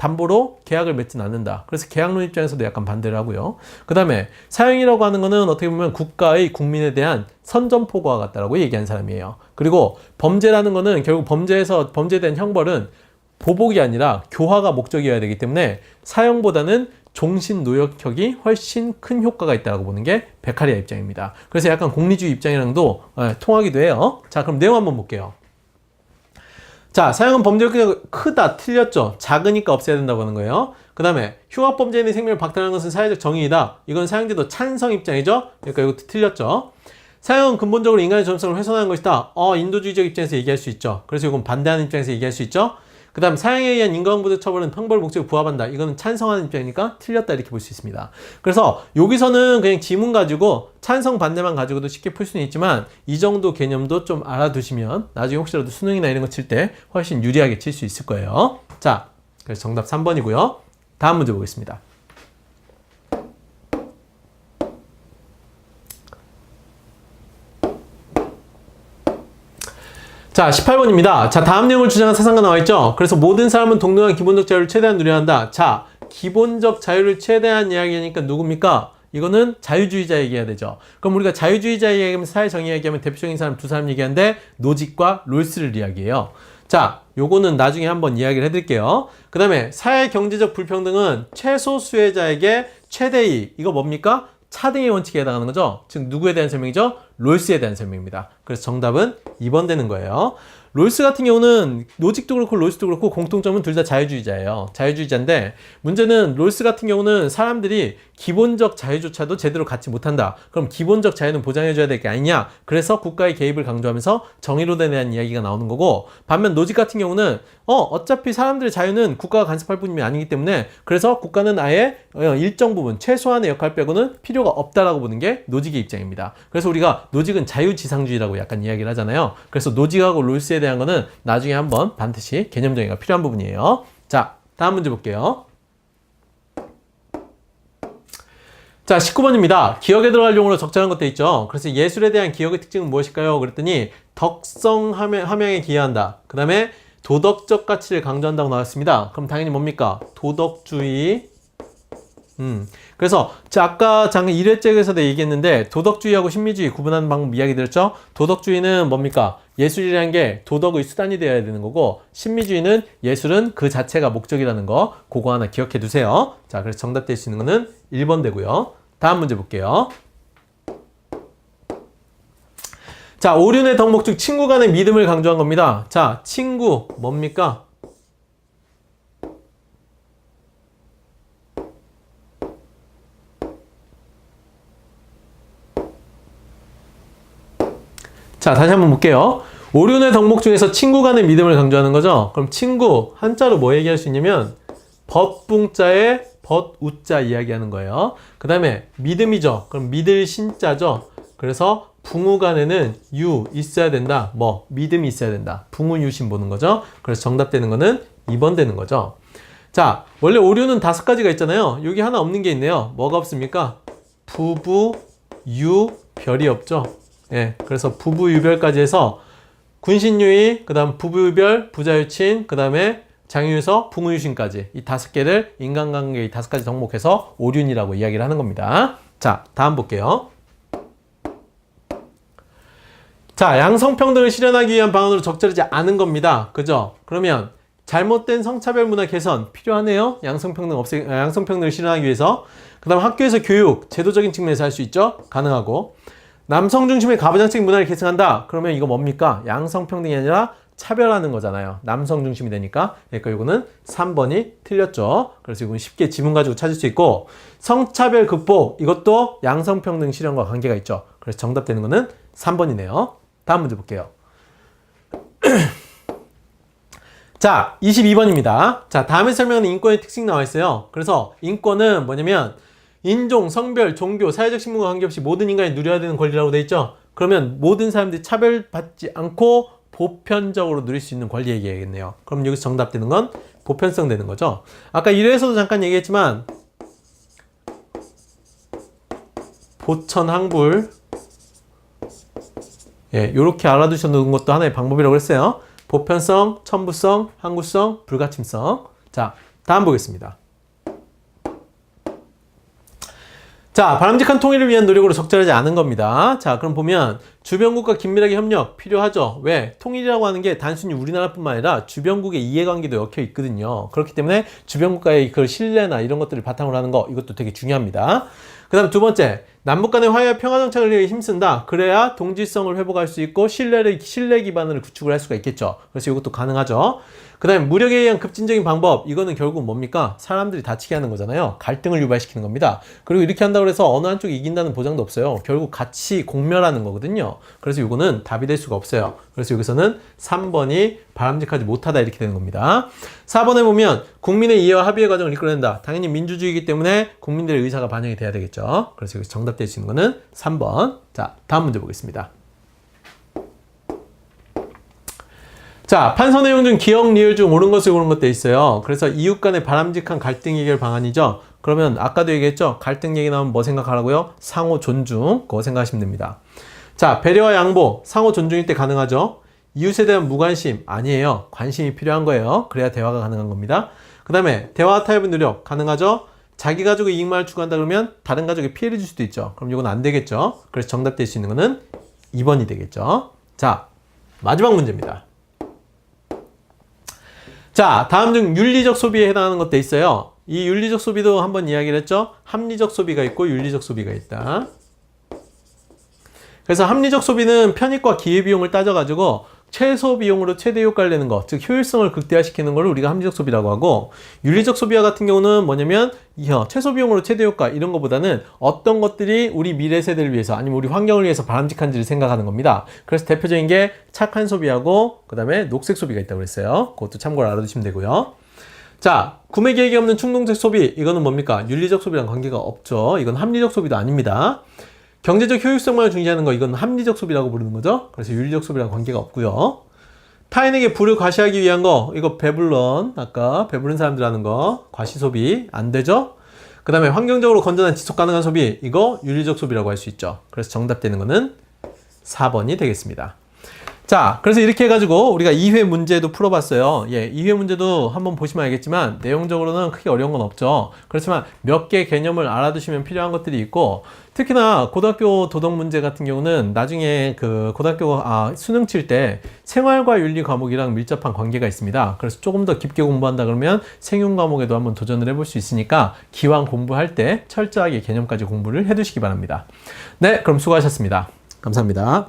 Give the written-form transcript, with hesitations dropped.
담보로 계약을 맺지는 않는다. 그래서 계약론 입장에서도 약간 반대를 하고요. 그 다음에 사형이라고 하는 거는 어떻게 보면 국가의 국민에 대한 선전포고와 같다라고 얘기한 사람이에요. 그리고 범죄라는 거는 결국 범죄에 대한 형벌은 보복이 아니라 교화가 목적이어야 되기 때문에 사형보다는 종신노역형이 훨씬 큰 효과가 있다고 보는 게 베카리아 입장입니다. 그래서 약간 공리주의 입장이랑도 통하기도 해요. 자, 그럼 내용 한번 볼게요. 자, 사형은 범죄가 크다, 틀렸죠. 작으니까 없애야 된다고 하는 거예요. 그 다음에 흉악범죄인의 생명을 박탈하는 것은 사회적 정의이다. 이건 사형제도 찬성 입장이죠. 그러니까 이것도 틀렸죠. 사형은 근본적으로 인간의 존엄성을 훼손하는 것이다. 인도주의적 입장에서 얘기할 수 있죠. 그래서 이건 반대하는 입장에서 얘기할 수 있죠. 그 다음 사형에 의한 인과응보적 처벌은 형벌 목적에 부합한다. 이거는 찬성하는 입장이니까 틀렸다 이렇게 볼 수 있습니다. 그래서 여기서는 그냥 지문 가지고 찬성 반대만 가지고도 쉽게 풀 수는 있지만 이 정도 개념도 좀 알아두시면 나중에 혹시라도 수능이나 이런 거 칠 때 훨씬 유리하게 칠 수 있을 거예요. 자, 그래서 정답 3번이고요. 다음 문제 보겠습니다. 자, 18번입니다. 자, 다음 내용을 주장한 사상가 나와있죠? 그래서 모든 사람은 동등한 기본적 자유를 최대한 누려야 한다. 자, 기본적 자유를 최대한 이야기하니까 누굽니까? 이거는 자유주의자 얘기해야 되죠. 그럼 우리가 자유주의자 얘기하면 사회 정의 얘기하면 대표적인 사람 두 사람 얘기하는데 노직과 롤스를 이야기해요. 자, 요거는 나중에 한번 이야기를 해드릴게요. 그 다음에 사회 경제적 불평등은 최소 수혜자에게 최대의, 이거 뭡니까? 차등의 원칙에 해당하는 거죠. 즉 누구에 대한 설명이죠? 롤스에 대한 설명입니다. 그래서 정답은 2번 되는 거예요. 롤스 같은 경우는 노직도 그렇고 롤스도 그렇고 공통점은 둘 다 자유주의자예요. 자유주의자인데 문제는 롤스 같은 경우는 사람들이 기본적 자유조차도 제대로 갖지 못한다. 그럼 기본적 자유는 보장해줘야 될 게 아니냐. 그래서 국가의 개입을 강조하면서 정의로에 대한 이야기가 나오는 거고, 반면 노직 같은 경우는 어차피 사람들의 자유는 국가가 간섭할 뿐이 아니기 때문에 그래서 국가는 아예 일정 부분 최소한의 역할 빼고는 필요가 없다라고 보는 게 노직의 입장입니다. 그래서 우리가 노직은 자유지상주의라고 약간 이야기를 하잖아요. 그래서 노직하고 롤스에 대한 거는 나중에 한번 반드시 개념 정의가 필요한 부분이에요. 자, 다음 문제 볼게요. 자, 19번입니다. 기억에 들어갈 용어로 적절한 것도 있죠. 그래서 예술에 대한 기억의 특징은 무엇일까요? 그랬더니 덕성 함양에 기여한다. 그 다음에 도덕적 가치를 강조한다고 나왔습니다. 그럼 당연히 뭡니까? 도덕주의. 그래서 아까 장은 1회째에서도 얘기했는데 도덕주의하고 신미주의 구분하는 방법 이야기 드렸죠? 도덕주의는 뭡니까? 예술이라는 게 도덕의 수단이 되어야 되는 거고, 신미주의는 예술은 그 자체가 목적이라는 거, 그거 하나 기억해 두세요. 자, 그래서 정답 될 수 있는 거는 1번 되고요. 다음 문제 볼게요. 자, 오륜의 덕목 중 친구 간의 믿음을 강조한 겁니다. 자, 친구 뭡니까? 자, 다시 한번 볼게요. 오륜의 덕목 중에서 친구 간의 믿음을 강조하는 거죠. 그럼 친구 한자로 뭐 얘기할 수 있냐면 벗붕자에 벗우자 이야기하는 거예요. 그 다음에 믿음이죠. 그럼 믿을 신자죠. 그래서 붕우간에는 유 있어야 된다. 뭐 믿음이 있어야 된다. 붕우유신 보는 거죠. 그래서 정답 되는 거는 2번 되는 거죠. 자, 원래 오류는 5가지가 있잖아요. 여기 하나 없는 게 있네요. 뭐가 없습니까? 부부, 유, 별이 없죠. 예, 그래서 부부유별까지 해서 군신유의, 그 다음 부부유별, 부자유친, 그 다음에 장유유서, 붕우유신까지 이 5개를 인간관계의 5가지 덕목해서 오륜이라고 이야기를 하는 겁니다. 자, 다음 볼게요. 자, 양성평등을 실현하기 위한 방안으로 적절하지 않은 겁니다. 그죠? 그러면 잘못된 성차별 문화 개선 필요하네요. 양성평등을 실현하기 위해서. 그 다음 학교에서 교육, 제도적인 측면에서 할 수 있죠? 가능하고. 남성 중심의 가부장적인 문화를 계승한다. 그러면 이거 뭡니까? 양성평등이 아니라 차별하는 거잖아요. 남성 중심이 되니까. 그러니까 이거는 3번이 틀렸죠. 그래서 이건 쉽게 지문 가지고 찾을 수 있고, 성차별 극복, 이것도 양성평등 실현과 관계가 있죠. 그래서 정답 되는 거는 3번이네요. 다음 문제 볼게요. 자, 22번입니다. 자, 다음에 설명하는 인권의 특징 나와 있어요. 그래서 인권은 뭐냐면 인종, 성별, 종교, 사회적 신분과 관계없이 모든 인간이 누려야 되는 권리라고 돼 있죠. 그러면 모든 사람들이 차별받지 않고 보편적으로 누릴 수 있는 권리 얘기해야겠네요. 그럼 여기서 정답 되는 건 보편성 되는 거죠. 아까 1회에서도 잠깐 얘기했지만 보천항불, 예, 요렇게 알아두셔놓은 것도 하나의 방법이라고 했어요. 보편성, 천부성, 항구성, 불가침성. 자, 다음 보겠습니다. 자, 바람직한 통일을 위한 노력으로 적절하지 않은 겁니다. 자, 그럼 보면 주변국과 긴밀하게 협력 필요하죠. 왜? 통일이라고 하는 게 단순히 우리나라뿐만 아니라 주변국의 이해관계도 엮여 있거든요. 그렇기 때문에 주변국과의 그 신뢰나 이런 것들을 바탕으로 하는 거, 이것도 되게 중요합니다. 그 다음 두 번째, 남북 간의 화해와 평화 정착을 위해 힘쓴다. 그래야 동질성을 회복할 수 있고 신뢰 기반을 구축을 할 수가 있겠죠. 그래서 이것도 가능하죠. 그 다음에 무력에 의한 급진적인 방법, 이거는 결국 뭡니까? 사람들이 다치게 하는 거잖아요. 갈등을 유발시키는 겁니다. 그리고 이렇게 한다고 해서 어느 한쪽이 이긴다는 보장도 없어요. 결국 같이 공멸하는 거거든요. 그래서 이거는 답이 될 수가 없어요. 그래서 여기서는 3번이 바람직하지 못하다 이렇게 되는 겁니다. 4번에 보면 국민의 이해와 합의의 과정을 이끌어낸다. 당연히 민주주의이기 때문에 국민들의 의사가 반영이 돼야 되겠죠. 그래서 여기서 정답 될 수 있는 거는 3번. 자, 다음 문제 보겠습니다. 자, 판서 내용 중 기억, 리을 중 옳은 것을 고른 것도 있어요. 그래서 이웃 간의 바람직한 갈등 해결 방안이죠. 그러면 아까도 얘기했죠. 갈등 얘기 나오면 뭐 생각하라고요? 상호 존중. 그거 생각하시면 됩니다. 자, 배려와 양보, 상호 존중일 때 가능하죠. 이웃에 대한 무관심 아니에요. 관심이 필요한 거예요. 그래야 대화가 가능한 겁니다. 그 다음에 대화 타협의 노력 가능하죠. 자기 가족의 이익만을 추구한다 그러면 다른 가족에 피해를 줄 수도 있죠. 그럼 이건 안 되겠죠. 그래서 정답 될 수 있는 거는 2번이 되겠죠. 자, 마지막 문제입니다. 자, 다음 중 윤리적 소비에 해당하는 것도 있어요. 이 윤리적 소비도 한번 이야기를 했죠. 합리적 소비가 있고 윤리적 소비가 있다. 그래서 합리적 소비는 편익과 기회비용을 따져가지고 최소 비용으로 최대 효과를 내는 것, 즉 효율성을 극대화시키는 걸 우리가 합리적 소비라고 하고, 윤리적 소비와 같은 경우는 뭐냐면 최소 비용으로 최대 효과 이런 것보다는 어떤 것들이 우리 미래 세대를 위해서 아니면 우리 환경을 위해서 바람직한지를 생각하는 겁니다. 그래서 대표적인 게 착한 소비하고 그 다음에 녹색 소비가 있다고 그랬어요. 그것도 참고로 알아두시면 되고요. 자, 구매 계획이 없는 충동적 소비, 이거는 뭡니까? 윤리적 소비랑 관계가 없죠. 이건 합리적 소비도 아닙니다. 경제적 효율성만을 중시하는 거, 이건 합리적 소비라고 부르는 거죠. 그래서 윤리적 소비랑 관계가 없고요. 타인에게 부를 과시하기 위한 거, 이거 아까 배부른 사람들 하는 거, 과시 소비 안 되죠. 그 다음에 환경적으로 건전한 지속 가능한 소비, 이거 윤리적 소비라고 할 수 있죠. 그래서 정답 되는 거는 4번이 되겠습니다. 자, 그래서 이렇게 해가지고 우리가 2회 문제도 풀어봤어요. 예, 2회 문제도 한번 보시면 알겠지만 내용적으로는 크게 어려운 건 없죠. 그렇지만 몇 개 개념을 알아두시면 필요한 것들이 있고, 특히나 고등학교 도덕 문제 같은 경우는 나중에 그 고등학교 수능 칠 때 생활과 윤리 과목이랑 밀접한 관계가 있습니다. 그래서 조금 더 깊게 공부한다 그러면 생윤 과목에도 한번 도전을 해볼 수 있으니까 기왕 공부할 때 철저하게 개념까지 공부를 해두시기 바랍니다. 네, 그럼 수고하셨습니다. 감사합니다.